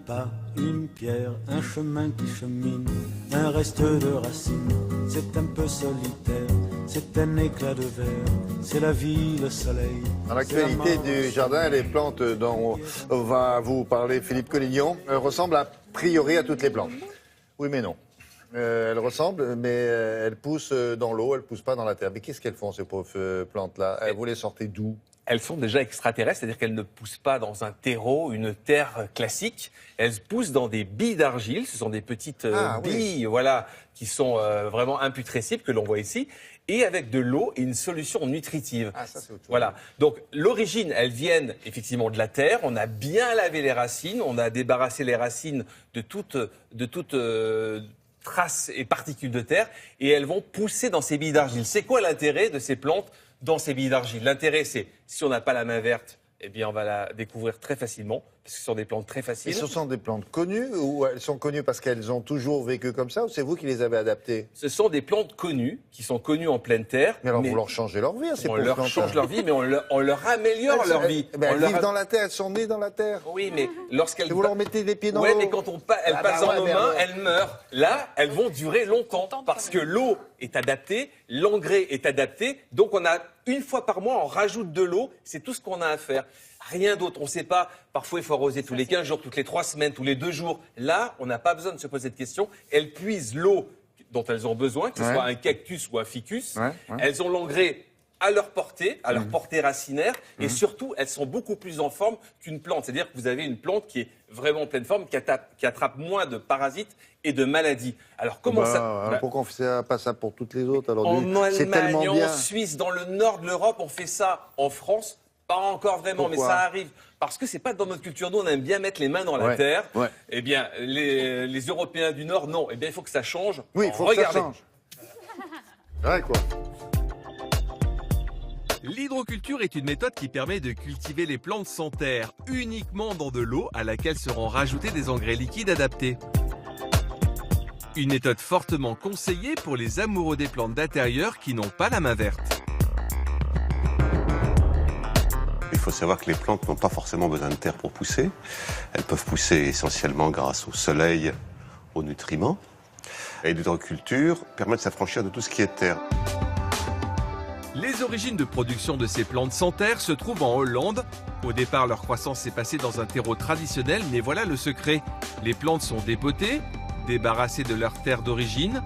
pas, une pierre, un chemin qui chemine, un reste de racines. C'est un peu solitaire, c'est un éclat de verre, c'est la vie, le soleil. Dans l'actualité du jardin, les plantes dont va vous parler Philippe Collignon ressemblent a priori à toutes les plantes. Oui mais non. Elles ressemblent, mais elles poussent dans l'eau, elles ne poussent pas dans la terre. Mais qu'est-ce qu'elles font, ces pauvres plantes-là? Vous les sortez d'où? Elles sont déjà extraterrestres, c'est-à-dire qu'elles ne poussent pas dans un terreau, une terre classique. Elles poussent dans des billes d'argile. Ce sont des petites billes, voilà, qui sont vraiment imputrescibles, que l'on voit ici, et avec de l'eau et une solution nutritive. Ah, ça, c'est autre chose. Voilà. Donc, l'origine, elles viennent effectivement de la terre. On a bien lavé les racines. On a débarrassé les racines de toute traces et particules de terre, et elles vont pousser dans ces billes d'argile. C'est quoi l'intérêt de ces plantes dans ces billes d'argile? L'intérêt, c'est, si on n'a pas la main verte, eh bien, on va la découvrir très facilement, parce que ce sont des plantes très faciles. Et ce sont des plantes connues, ou elles sont connues parce qu'elles ont toujours vécu comme ça, ou c'est vous qui les avez adaptées? Ce sont des plantes connues, qui sont connues en pleine terre. Mais alors vous leur changez leur vie, ces on pauvres leur plantes. change leur vie, mais on leur améliore leur vie. Elles vivent dans la terre, elles sont nées dans la terre. Oui, mais lorsqu'elles... Et vous leur mettez des pieds dans l'eau. Oui, mais quand elles passent dans nos mains, elles meurent. Là, elles vont durer longtemps, parce que l'eau est adaptée, l'engrais est adapté, donc on a, une fois par mois, on rajoute de l'eau, c'est tout ce qu'on a à faire. Rien d'autre, on ne sait pas, parfois il faut arroser tous les 15 jours, toutes les 3 semaines, tous les 2 jours. Là, on n'a pas besoin de se poser de questions. Elles puisent l'eau dont elles ont besoin, que ce soit un cactus ou un ficus. Elles ont l'engrais à leur portée racinaire, et surtout, elles sont beaucoup plus en forme qu'une plante. C'est-à-dire que vous avez une plante qui est vraiment en pleine forme, qui attrape moins de parasites et de maladies. Alors comment pourquoi on fait pas ça pour toutes les autres? Alors, en c'est tellement Allemagne, bien. en Suisse, dans le nord de l'Europe, on fait ça. En France, pas encore vraiment, mais ça arrive. Parce que c'est pas dans notre culture. Nous, on aime bien mettre les mains dans la terre. Eh bien, les Européens du Nord, non. Eh bien, il faut que ça change. Oui, il faut que ça change. Ouais, quoi. L'hydroculture est une méthode qui permet de cultiver les plantes sans terre, uniquement dans de l'eau à laquelle seront rajoutés des engrais liquides adaptés. Une méthode fortement conseillée pour les amoureux des plantes d'intérieur qui n'ont pas la main verte. Il faut savoir que les plantes n'ont pas forcément besoin de terre pour pousser. Elles peuvent pousser essentiellement grâce au soleil, aux nutriments. Et l'hydroculture permet de s'affranchir de tout ce qui est terre. Les origines de production de ces plantes sans terre se trouvent en Hollande. Au départ, leur croissance s'est passée dans un terreau traditionnel, mais voilà le secret. Les plantes sont dépotées, débarrassées de leur terre d'origine.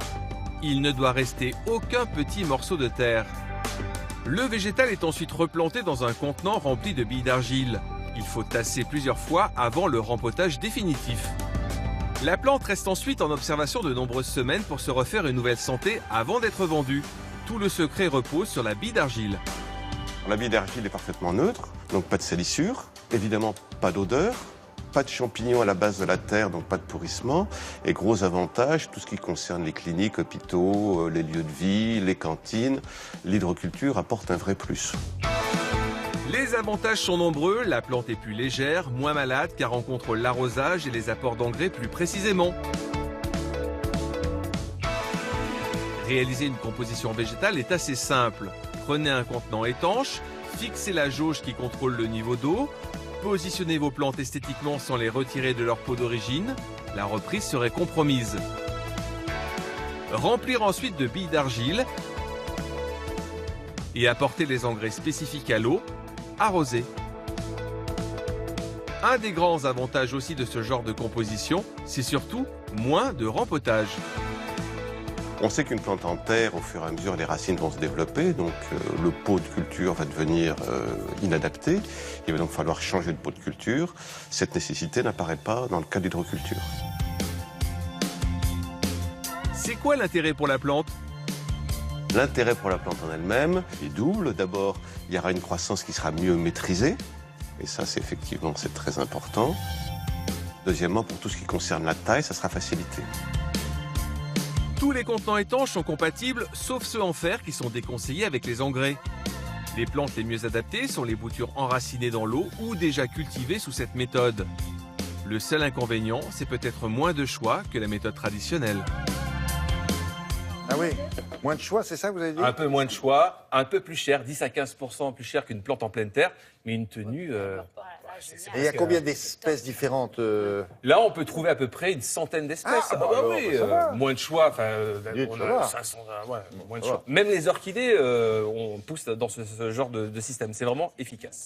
Il ne doit rester aucun petit morceau de terre. Le végétal est ensuite replanté dans un contenant rempli de billes d'argile. Il faut tasser plusieurs fois avant le rempotage définitif. La plante reste ensuite en observation de nombreuses semaines pour se refaire une nouvelle santé avant d'être vendue. Tout le secret repose sur la bille d'argile. La bille d'argile est parfaitement neutre, donc pas de salissure, évidemment pas d'odeur, pas de champignons à la base de la terre, donc pas de pourrissement. Et gros avantage, tout ce qui concerne les cliniques, hôpitaux, les lieux de vie, les cantines, l'hydroculture apporte un vrai plus. Les avantages sont nombreux, la plante est plus légère, moins malade car rencontre l'arrosage et les apports d'engrais plus précisément. Réaliser une composition végétale est assez simple. Prenez un contenant étanche, fixez la jauge qui contrôle le niveau d'eau, positionnez vos plantes esthétiquement sans les retirer de leur pot d'origine, la reprise serait compromise. Remplir ensuite de billes d'argile et apporter les engrais spécifiques à l'eau, arroser. Un des grands avantages aussi de ce genre de composition, c'est surtout moins de rempotage. On sait qu'une plante en terre, au fur et à mesure, les racines vont se développer, donc le pot de culture va devenir inadapté. Il va donc falloir changer de pot de culture. Cette nécessité n'apparaît pas dans le cas de l'hydroculture. C'est quoi l'intérêt pour la plante ? L'intérêt pour la plante en elle-même est double. D'abord, il y aura une croissance qui sera mieux maîtrisée. Et ça, c'est très important. Deuxièmement, pour tout ce qui concerne la taille, ça sera facilité. Tous les contenants étanches sont compatibles, sauf ceux en fer qui sont déconseillés avec les engrais. Les plantes les mieux adaptées sont les boutures enracinées dans l'eau ou déjà cultivées sous cette méthode. Le seul inconvénient, c'est peut-être moins de choix que la méthode traditionnelle. oui, moins de choix, c'est ça que vous avez dit? Un peu moins de choix, un peu plus cher, 10 à 15% plus cher qu'une plante en pleine terre, mais une tenue... Et il y a combien d'espèces différentes Là, on peut trouver à peu près une centaine d'espèces. Ah, bah alors, oui, ça va. moins de choix. Dieu, On ça a va. 500, moins de Ça va. choix. Même les orchidées, on pousse dans ce genre de système. C'est vraiment efficace.